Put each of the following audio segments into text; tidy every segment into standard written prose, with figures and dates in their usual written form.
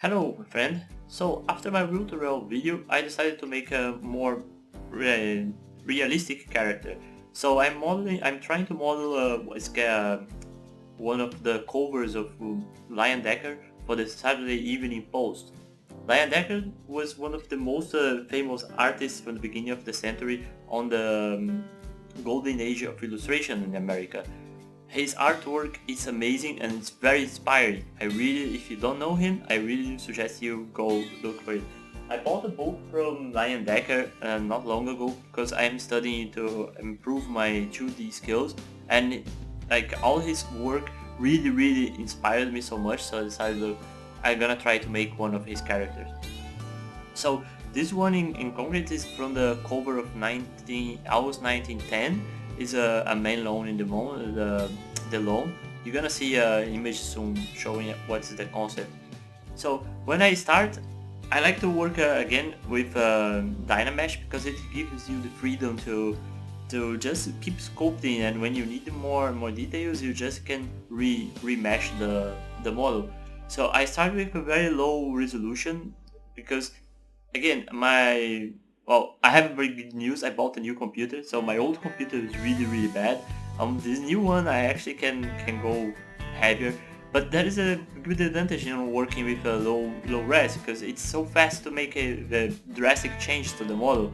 Hello my friend. So after my tutorial video I decided to make a more realistic character. So I'm trying to model one of the covers of Leyendecker for the Saturday Evening Post. Leyendecker was one of the most famous artists from the beginning of the century on the golden age of illustration in America. His artwork is amazing and it's very inspiring. If you don't know him, I really suggest you go look for it. I bought a book from Leyendecker not long ago because I am studying to improve my 2D skills, and like all his work really inspired me so much, so I decided I'm gonna try to make one of his characters. So this one in concrete is from the cover of August 1910. Is a main loan in the loan. You're gonna see an image soon showing what's the concept. So when I start, I like to work again with Dynamesh because it gives you the freedom to just keep sculpting, and when you need more details, you just can remesh the model. So I start with a very low resolution because again I have very good news. I bought a new computer, so my old computer is really bad. This new one I actually can go heavier, but there is a good advantage in working with a low res because it's so fast to make a drastic change to the model.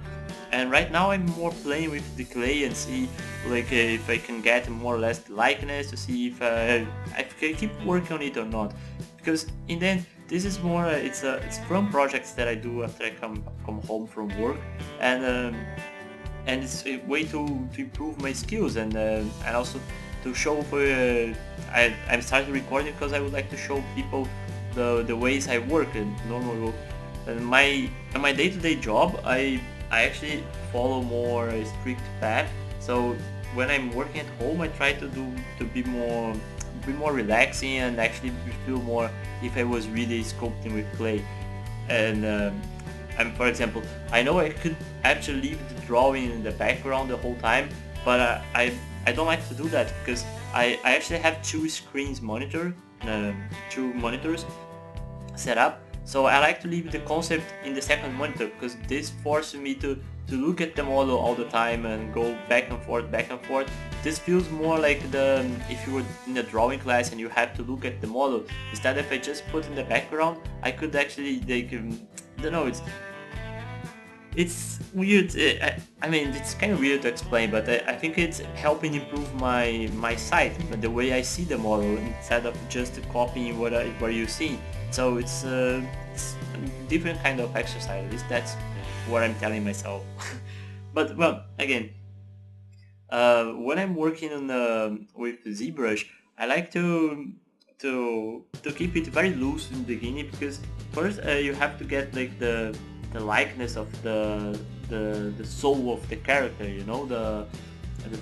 And right now I'm more playing with the clay and see like if I can get more or less the likeness to see if I can keep working on it or not. Because in the end, this is more it's from projects that I do after I come home from work, and it's a way to improve my skills and also to show for I'm starting recording because I would like to show people the ways I work and normal work. And my day-to-day job I actually follow more a strict path. So when I'm working at home, I try to be more relaxing and actually feel more if I was really sculpting with clay. And for example, I know I could actually leave the drawing in the background the whole time, but I don't like to do that because I actually have two monitors set up. So I like to leave the concept in the second monitor because this forces me to look at the model all the time and go back and forth. This feels more like if you were in a drawing class and you have to look at the model. Instead, if I just put in the background, I could actually I don't know, it's weird. I mean, it's kind of weird to explain, but I think it's helping improve my sight, the way I see the model instead of just copying what you see. So it's a different kind of exercise. At least that's what I'm telling myself. But well, again, when I'm working on with ZBrush, I like to keep it very loose in the beginning because first you have to get like the likeness of the soul of the character, you know, the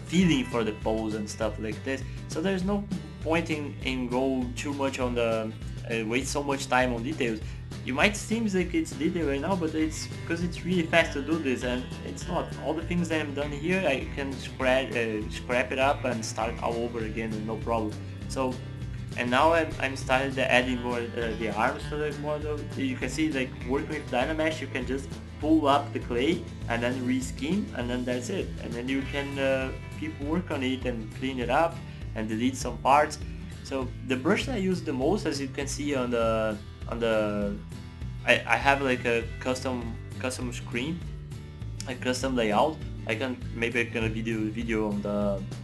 feeling for the pose and stuff like this. So there's no point in go too much on the waste so much time on details. You might seem like it's detailed right now, but it's because it's really fast to do this, and it's not. All the things that I'm done here, I can scrap it up and start all over again and no problem. So, and now I'm started adding more the arms to the model. You can see like working with Dynamesh, you can just pull up the clay and then reskin, and then that's it. And then you can keep work on it and clean it up and delete some parts. So the brush that I use the most, as you can see on the I have like a custom screen, a custom layout. I can video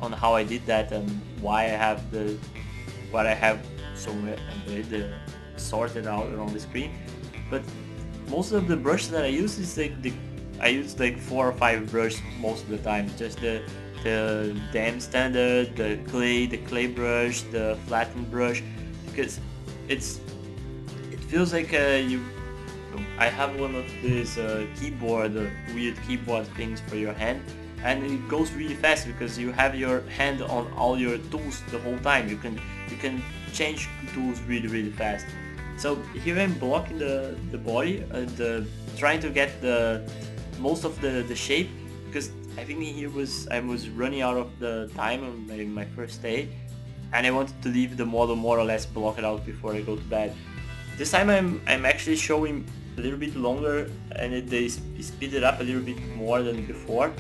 on how I did that and why I have what I have somewhere and sorted out on the screen. But most of the brush that I use is I use like 4 or 5 brushes most of the time. Just the damn standard, the clay brush, the flattened brush, because it feels like I have one of these weird keyboard things for your hand, and it goes really fast because you have your hand on all your tools the whole time. You can change tools really fast. So here I'm blocking the body and trying to get the most of the shape, because I think I was running out of the time on my first day, and I wanted to leave the model more or less blocked out before I go to bed. This time I'm actually showing a little bit longer, and they speed it up a little bit more than before,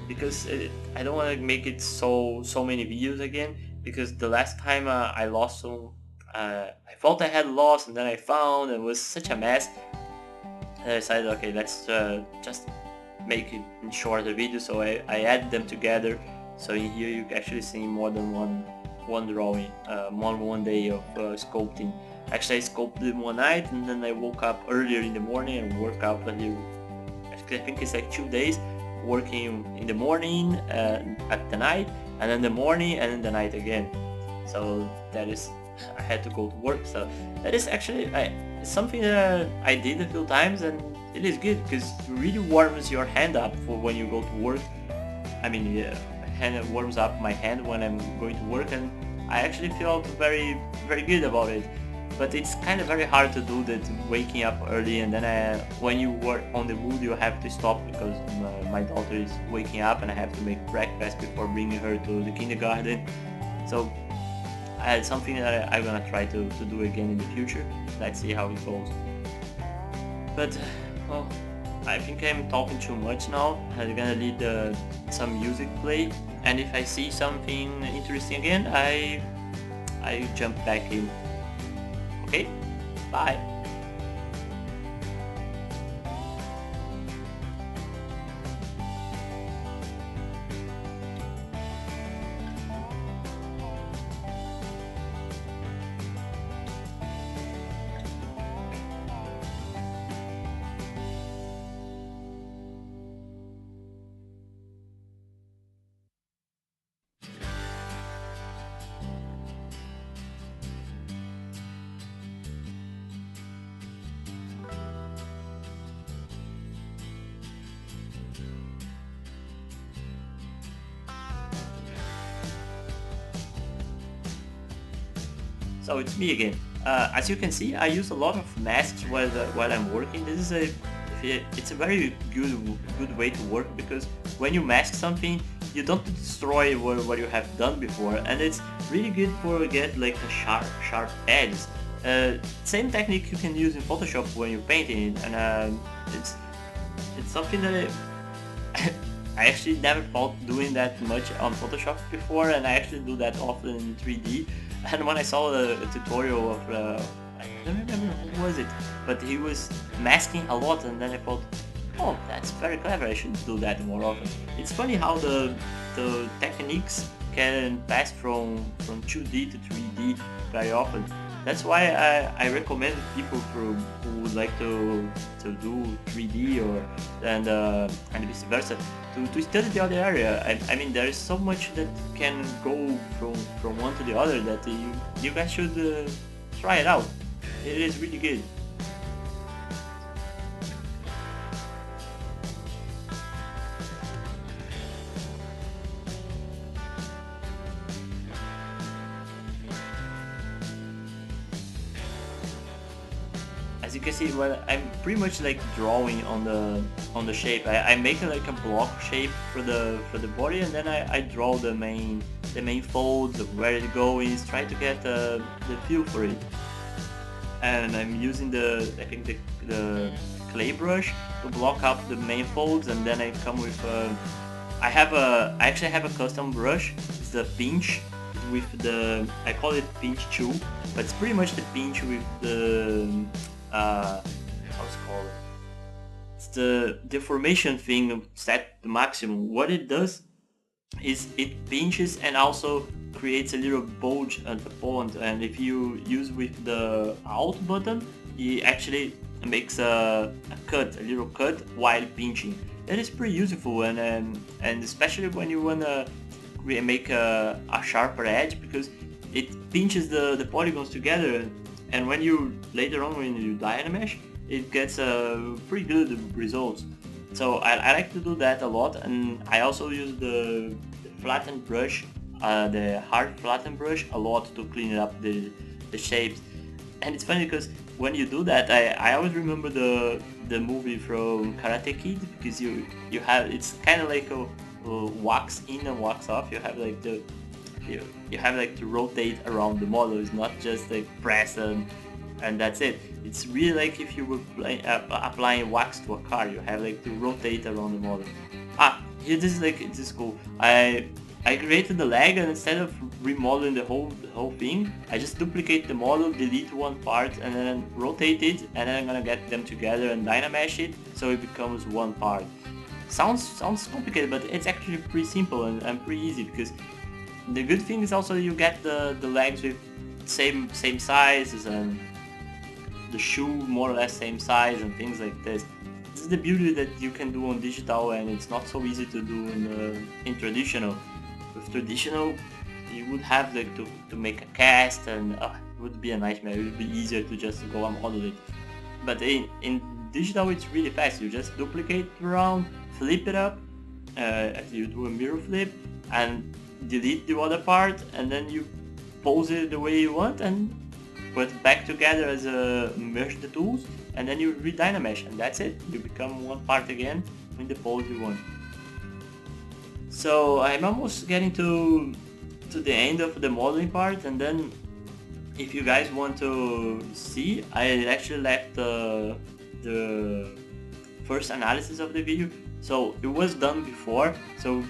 because I don't want to make it so many videos again, because the last time I lost some, I thought I had lost and then I found, and it was such a mess. And I decided, okay, let's just make it in shorter video, so I add them together. So in here you can actually see more than one drawing, one day of sculpting. Actually, I sculpted one night, and then I woke up earlier in the morning and worked out a little. Actually, I think it's like 2 days working in the morning, at the night, and then the morning, and then the night again. So that is, I had to go to work. So that is actually it's something that I did a few times, and it is good because it really warms your hand up for when you go to work. I mean, yeah, hand warms up my hand when I'm going to work, and I actually felt very good about it. But it's kind of very hard to do that, waking up early, and then when you work on the mood, you have to stop because my daughter is waking up and I have to make breakfast before bringing her to the kindergarten. So it's something that I'm gonna try to do again in the future. Let's see how it goes. But well, I think I'm talking too much now. I'm gonna leave some music play, and if I see something interesting again, I jump back in. Okay, bye. So it's me again. As you can see, I use a lot of masks while I'm working. This is it's a very good way to work, because when you mask something, you don't destroy what you have done before, and it's really good for get like a sharp edges. Same technique you can use in Photoshop when you're painting, and it's something that I actually never thought doing that much on Photoshop before, and I actually do that often in 3D. And when I saw a tutorial of, I don't remember who was it, but he was masking a lot, and then I thought, oh, that's very clever, I should do that more often. It's funny how the techniques can pass from 2D to 3D very often. That's why I recommend people who would like to do 3D and vice versa to study the other area. I mean, there is so much that can go from one to the other that you guys should try it out. It is really good. As you can see, well, I'm pretty much like drawing on the shape. I make like a block shape for the body, and then I draw the main folds of where it goes, try to get the feel for it. And I'm using I think the clay brush to block up the main folds, and then I come with I actually have a custom brush. It's the pinch with I call it pinch 2, but it's pretty much the pinch with the how's it called? It's the deformation thing set to maximum. What it does is it pinches and also creates a little bulge at the point, and if you use with the Alt button, it actually makes a little cut while pinching. That is pretty useful, and especially when you wanna make a sharper edge, because it pinches the polygons together, and when you later on when you Dynamesh, it gets pretty good results. So I like to do that a lot, and I also use the flattened brush, the hard flattened brush a lot to clean up the shapes. And it's funny because when you do that, I always remember the movie from Karate Kid, because you have, it's kind of like a wax in and wax off. You have like you have like to rotate around the model. It's not just like press and and that's it. It's really like if you were applying wax to a car. You have like to rotate around the model. Here this is like, this is cool. I created the leg, and instead of remodeling the whole thing, I just duplicate the model, delete one part, and then rotate it, and then I'm gonna get them together and dynamesh it so it becomes one part. Sounds complicated, but it's actually pretty simple and pretty easy, because the good thing is also you get the legs with same sizes, and the shoe more or less same size, and things like this. This is the beauty that you can do on digital, and it's not so easy to do in traditional. With traditional, you would have like to make a cast, and it would be a nightmare. It would be easier to just go and model it. But in digital, it's really fast. You just duplicate around, flip it up, you do a mirror flip, and delete the other part, and then you pose it the way you want, and put it back together as merge the tools, and then you re-dynamesh, and that's it. You become one part again in the pose you want. So I'm almost getting to the end of the modeling part, and then if you guys want to see, I actually left the first analysis of the video. So it was done before, so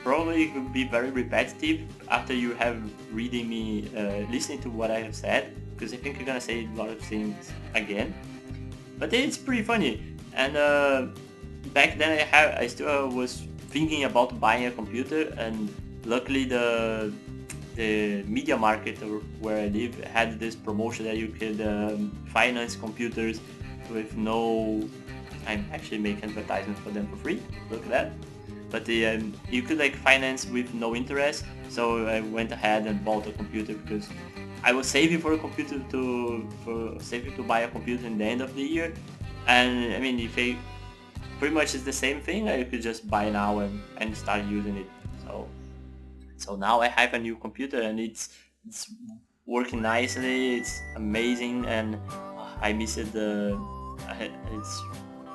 probably it could be very repetitive after you have reading me, listening to what I have said, because I think you're gonna say a lot of things again. But it's pretty funny, and back then I still was thinking about buying a computer, and luckily the media market where I live had this promotion that you could finance computers with no... I'm actually making advertisement for them for free, look at that. But you could like finance with no interest, so I went ahead and bought a computer, because I was saving for a computer to buy a computer in the end of the year. And I mean, if I pretty much is the same thing, I could just buy now and start using it. So now I have a new computer, and it's working nicely, it's amazing, and I miss it. It's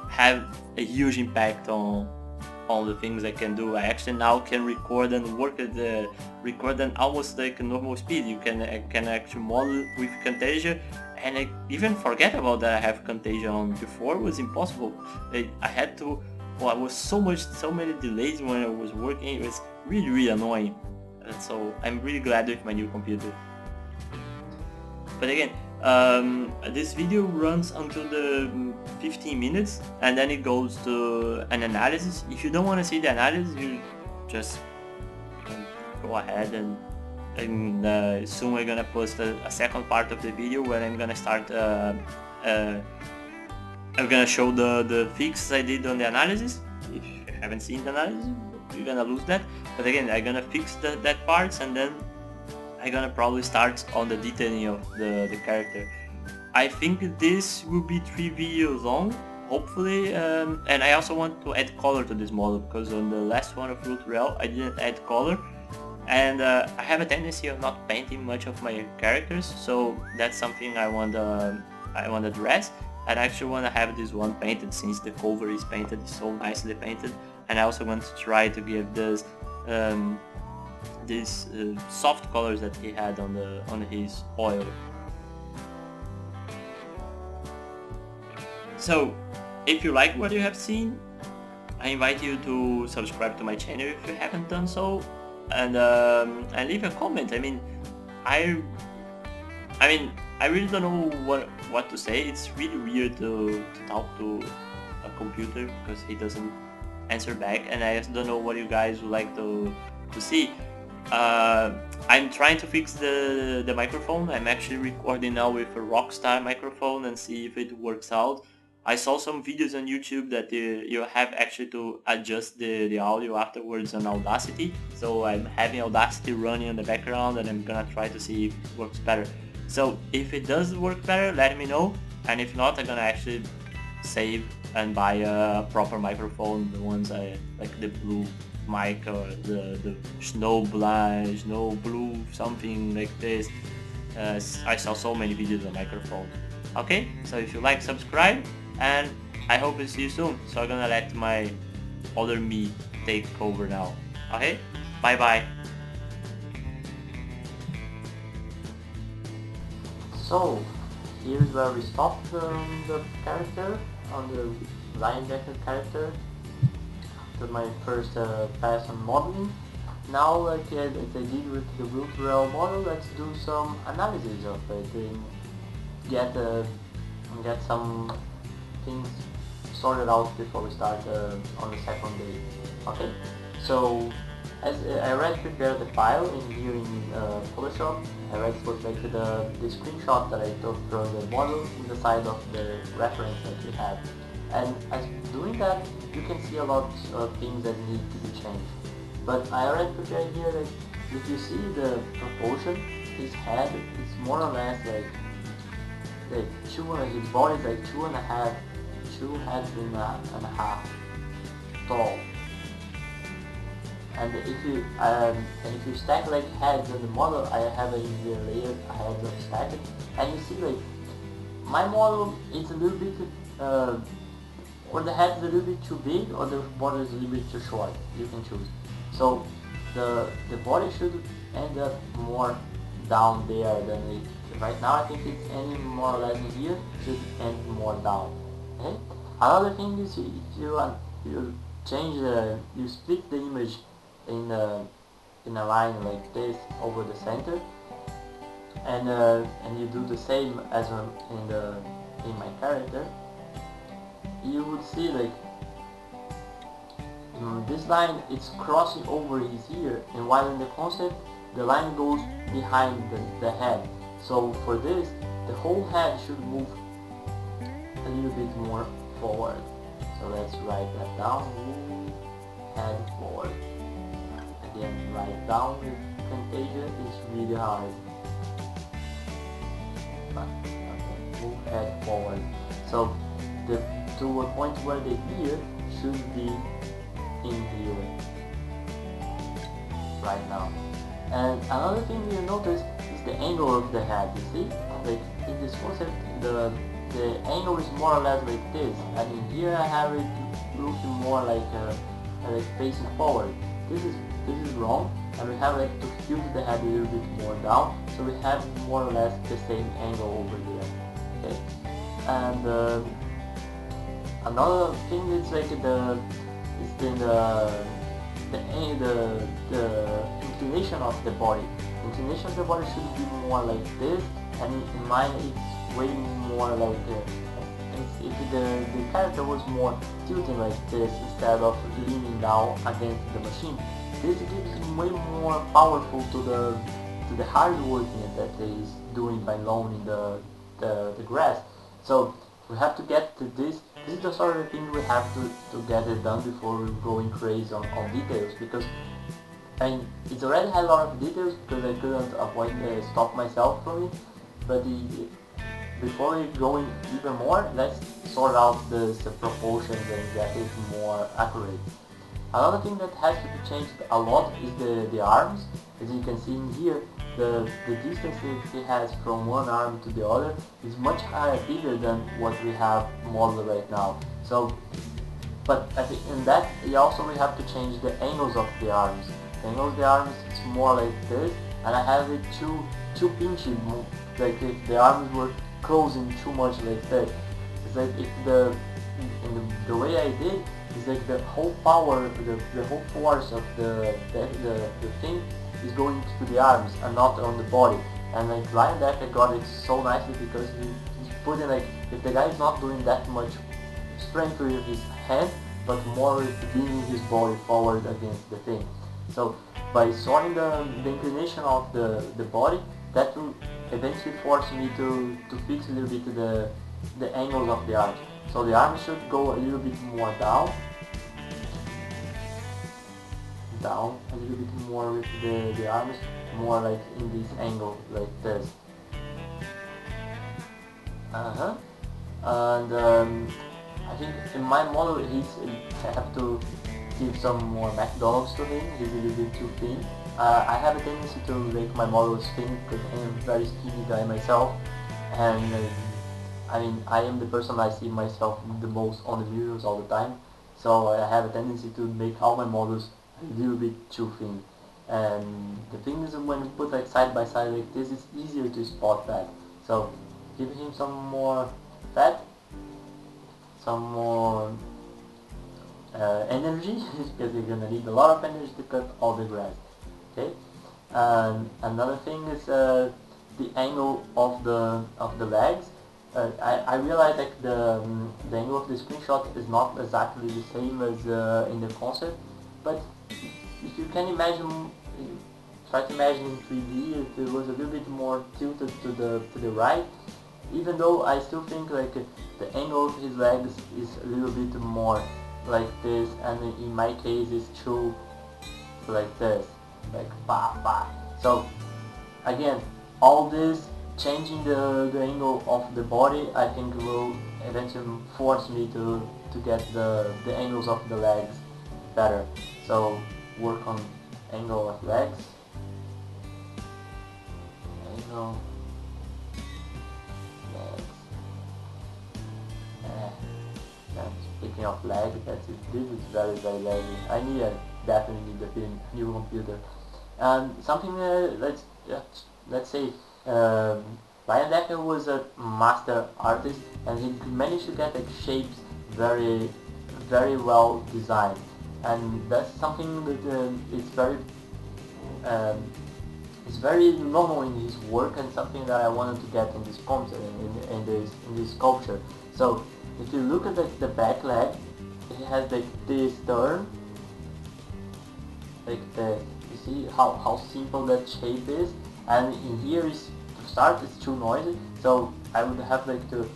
have a huge impact on the things I can do. I actually now can record and work at almost like a normal speed. I can actually model with Camtasia, and I even forget about that I have Camtasia on. Before it was impossible. I had to... Well, I was so many delays when I was working. It was really annoying. And so I'm really glad with my new computer. But again, this video runs until the 15 minutes, and then it goes to an analysis. If you don't want to see the analysis, you just go ahead, and soon we're gonna post a second part of the video where I'm gonna start I'm gonna show the fixes I did on the analysis. If you haven't seen the analysis, you're gonna lose that. But again, I'm gonna fix that parts, and then I'm gonna probably start on the detailing of the character. I think this will be 3 videos long, hopefully, and I also want to add color to this model, because on the last one of Root Real I didn't add color, and I have a tendency of not painting much of my characters, so that's something I want to address. I actually want to have this one painted, since the cover is painted, so nicely painted, and I also want to try to give this these soft colors that he had on his oil. So if you like what you have seen, I invite you to subscribe to my channel if you haven't done so, and leave a comment. I really don't know what to say. It's really weird to talk to a computer because he doesn't answer back, and I just don't know what you guys would like to see. I'm trying to fix the microphone. I'm actually recording now with a Rockstar microphone and see if it works out. I saw some videos on YouTube that you have actually to adjust the audio afterwards on Audacity. So I'm having Audacity running in the background, and I'm gonna try to see if it works better. So if it does work better, let me know. And if not, I'm gonna actually save and buy a proper microphone, the ones I like, the blue mic or the snow blue, something like this. I saw so many videos on microphones. Okay, so if you like, subscribe, and I hope to see you soon. So I'm gonna let my other me take over now. Okay, bye bye. So here's where we stopped the character, on the Leyendecker character, to my first pass on modeling. Now, like as I did with the virtual model, let's do some analysis of it and get some things sorted out before we start on the second day. Okay, so as I already prepared the file in here in Photoshop, I already put like the screenshot that I took from the model in the side of the reference that we have. And as doing that, you can see a lot of things that need to be changed. But I already prepared here that if you see the proportion, his head is more or less like his body is like two heads and a half tall. And if you stack like heads in the model, I have a easier layer heads of stacked, and you see like my model is a little bit or the head is a little bit too big, or the body is a little bit too short. You can choose. So the body should end up more down there than it. Right now I think it's ending more or less in here, should end more down. Okay? Another thing is if you change you split the image in a line like this over the center, and you do the same as in my character, you would see like this line is crossing over his ear, and while in the concept the line goes behind the head. So for this, the whole head should move a little bit more forward. So let's write that down. Move head forward. Again, write down with Camtasia is really hard. But okay, move head forward. So to a point where the ear should be in here right now. And another thing you notice is the angle of the head. You see, like in this concept, the angle is more or less like this, and in here I have it looking more like facing forward. This is wrong, and we have like to tilt the head a little bit more down, so we have more or less the same angle over there. Okay, and another thing is like the inclination of the body. Inclination of the body should be more like this, and in mine it's way more like if the character was more tilting like this instead of leaning down against the machine. This gives him way more powerful to the hard working that he's doing by loaning the grass. So we have to get to this. This is the sort of thing we have to get it done before we going crazy on details, because I mean, it's already had a lot of details because I couldn't avoid stop myself from it. But before we going even more, let's sort out the proportions and get it more accurate. Another thing that has to be changed a lot is the arms. As you can see in here, the distance that he has from one arm to the other is much bigger than what we have modeled right now. So, but I think in that we have to change the angles of the arms. The angle of the arms is more like this, and I have it too pinchy, like if the arms were closing too much like that. It's like if the way I did is like the whole power, the whole force of the thing is going to the arms and not on the body. And like Leyendecker got it so nicely because he's putting like, if the guy is not doing that much strength with his hand, but more with leaning his body forward against the thing. So by sorting the inclination of the body, that will eventually force me to fix a little bit the angles of the arms. So the arms should go a little bit more down a little bit more with the arms, more like in this angle, like this. And I think in my model I have to give some more McDonald's to him. He's a little bit too thin. I have a tendency to make my models thin because I am a very skinny guy myself, and I mean, I am the person I see myself the most on the videos all the time, so I have a tendency to make all my models a little bit too thin. And the thing is, when you put like side by side like this, it's easier to spot that. So give him some more fat, some more energy, because you're gonna need a lot of energy to cut all the grass. Okay. And another thing is the angle of the legs. I realize that the angle of the screenshot is not exactly the same as in the concept, but if you can imagine, try to imagine in 3D, if it was a little bit more tilted to the right, even though I still think like the angle of his legs is a little bit more like this, and in my case it's true like this, like pa pa. So again, all this changing the angle of the body, I think will eventually force me to get the angles of the legs better. So work on angle of legs, angle legs. Speaking of lag, this is very laggy. I definitely need a new computer. And something let's say Leyendecker was a master artist, and he managed to get like shapes very well designed, and that's something that it's very normal in his work, and something that I wanted to get in this concept, in this sculpture. So if you look at the back leg, it has like this turn, like you see how simple that shape is, and in here is to start it's too noisy, so I would have like to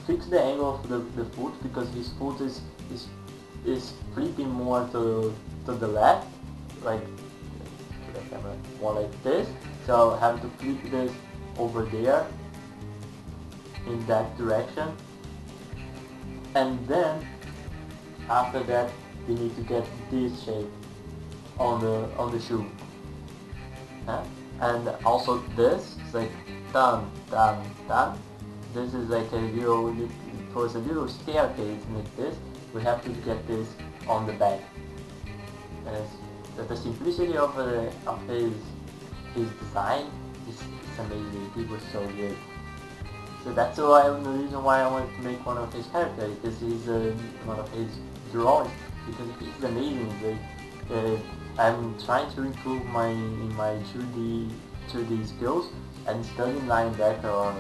fix the angle of the foot, because his foot is flipping more to the left, like to the camera, more like this, so I have to flip this over there in that direction, and then after that we need to get this shape on the shoe, and also this is like dun dun dun. This is like a little, it was a little staircase like this. We have to get this on the back. And the simplicity of his design is amazing. It was so good. So that's the reason why I wanted to make one of his characters, because he's one of his drawings, because he's amazing. I'm trying to improve my 2D skills, and studying Leyendecker or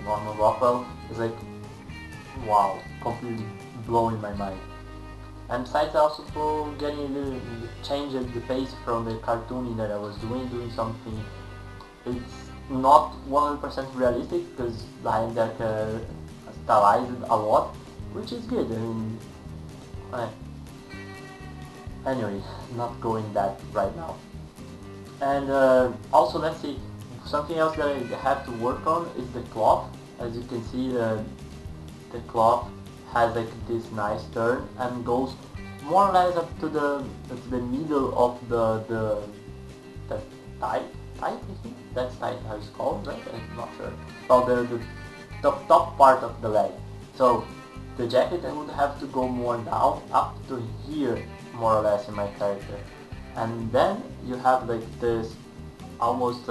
Norman Rockwell is like, wow, completely blowing my mind. And besides, also for getting a little change the pace from the cartooning that I was doing something. It's not 100% realistic, because Leyendecker stylized a lot, which is good. I mean, anyway, not going that right now. And also, let's see, something else that I have to work on is the cloth. As you can see, the cloth has like this nice turn and goes more or less up to the middle of the thigh, I think that's how it's called, right? I'm not sure. Well, the top part of the leg. So the jacket would have to go more down, up to here, more or less, in my character. And then you have like this almost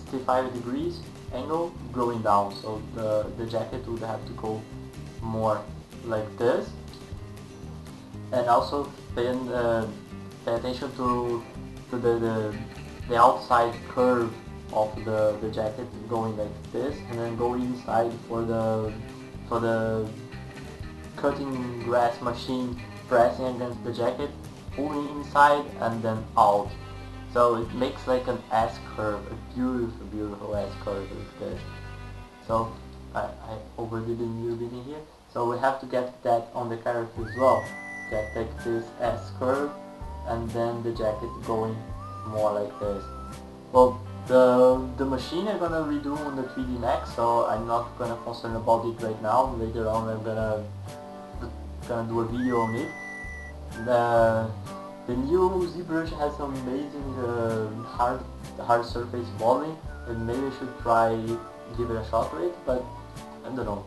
65 degrees angle going down, so the jacket would have to go more like this. And also pay attention to the outside curve of the jacket going like this, and then go inside for the cutting grass machine pressing against the jacket, pulling inside and then out. So it makes like an S curve, a beautiful S curve like this. So I overdid the new reading here. So we have to get that on the character as well. Get like this S curve, and then the jacket going more like this. Well, the machine I'm gonna redo on the 3D Max, so I'm not gonna concern about it right now. Later on I'm gonna do a video on it. The new ZBrush has some amazing hard surface modeling, and maybe I should try give it a shot to it, but I don't know.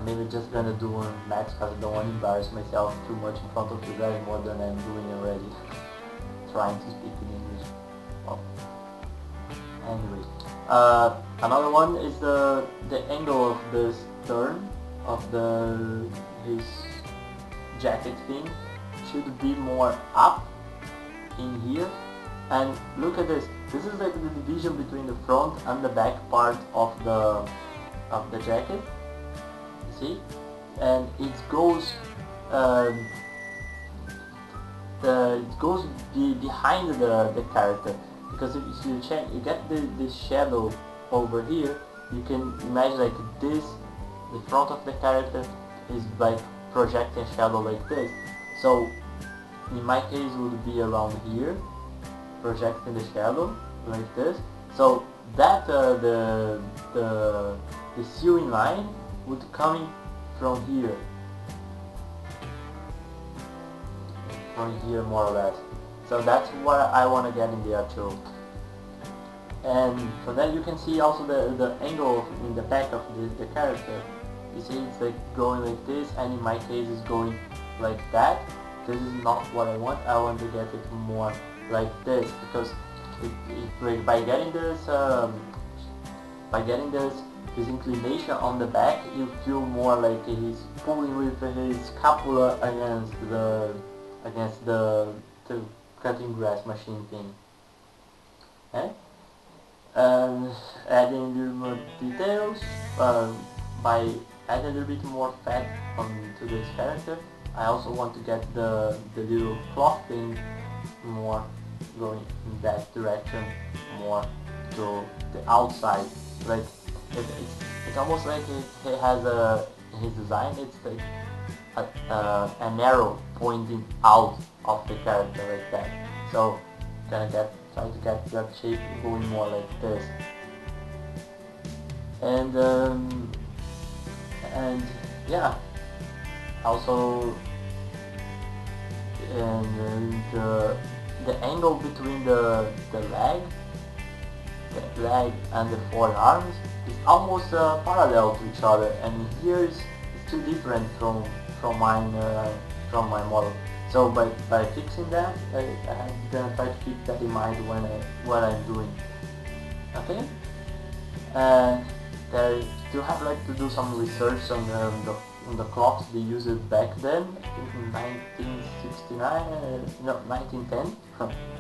Maybe just gonna do on Max, because I don't want to embarrass myself too much in front of you guys more than I'm doing already. Trying to speak in English. Well, anyway, Another one is the angle of the stern of his jacket thing should be more up in here. And look at this. This is like the division between the front and the back part of the jacket. You see, and it goes behind the character, because if you check, you get the shadow over here. You can imagine like this, the front of the character is like projecting shadow like this. So in my case it would be around here, projecting the shadow like this. So that the sewing line would come from here. More or less. So that's what I want to get in there too. And from that you can see also the angle in the back of the character. You see it's like going like this, and in my case it's going like that. This is not what I want. I want to get it more like this, because by getting this inclination on the back, you feel more like he's pulling with his scapula against the cutting grass machine thing. Okay? And adding a little more details by adding a little bit more fat onto this character. I also want to get the little cloth thing more going in that direction, more to the outside. Like it's almost like it has his design. It's like an arrow pointing out of the character like that. So try to get that shape going more like this. And yeah, also and the angle between the leg and the forearms is almost parallel to each other, and here it's too different from my model. So by fixing that, I'm gonna try to keep that in mind when what I'm doing. Okay, and I still have like to do some research on the clocks they used back then. I think in 1969, no, 1910,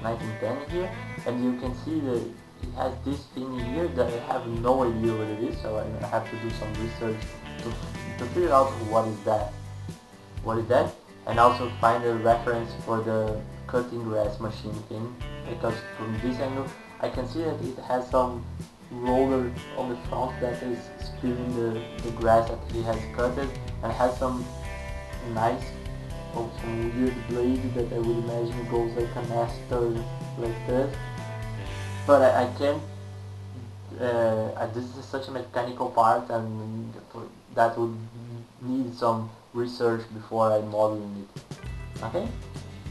1910 here, and you can see that it has this thing here that I have no idea what it is. So I have to do some research to figure out what is that, and also find a reference for the cutting grass machine thing, because from this angle I can see that it has some roller on the front that is spilling the grass that he has cutted, and has some nice or some weird blade that I would imagine goes like an aster like this. But I can't, this is such a mechanical part, and that would need some research before I modeling it. Okay,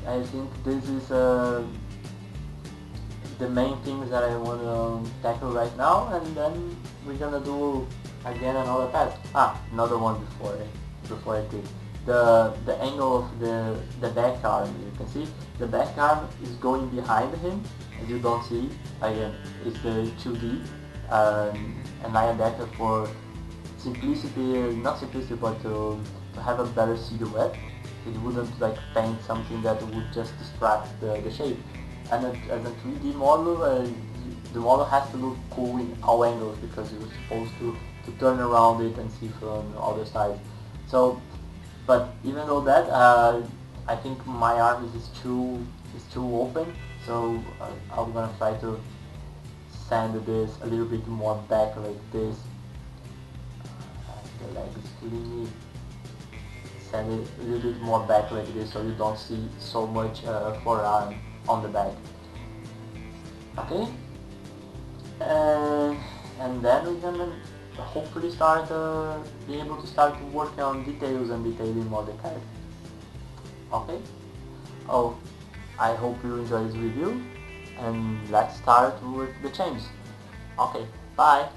I think this is the main things that I want to tackle right now, and then we're gonna do again another pass. Another one before I quit. The angle of the back arm. You can see the back arm is going behind him, as you don't see. Again, it's the 2D, and Leyendecker for simplicity, not simplicity, but to have a better silhouette. It wouldn't like paint something that would just distract the shape. And as a 3D model, the model has to look cool in all angles, because you're supposed to turn around it and see from the other side. So, but even though that, I think my arm is too open. So I'm gonna try to sand this a little bit more back like this. The leg is killing me. Sand it a little bit more back like this, so you don't see so much forearm on the back. Okay, and then we're gonna hopefully be able to start working on details and detailing more the character. Okay. Oh, I hope you enjoyed this review, and let's start with the change. Okay, bye.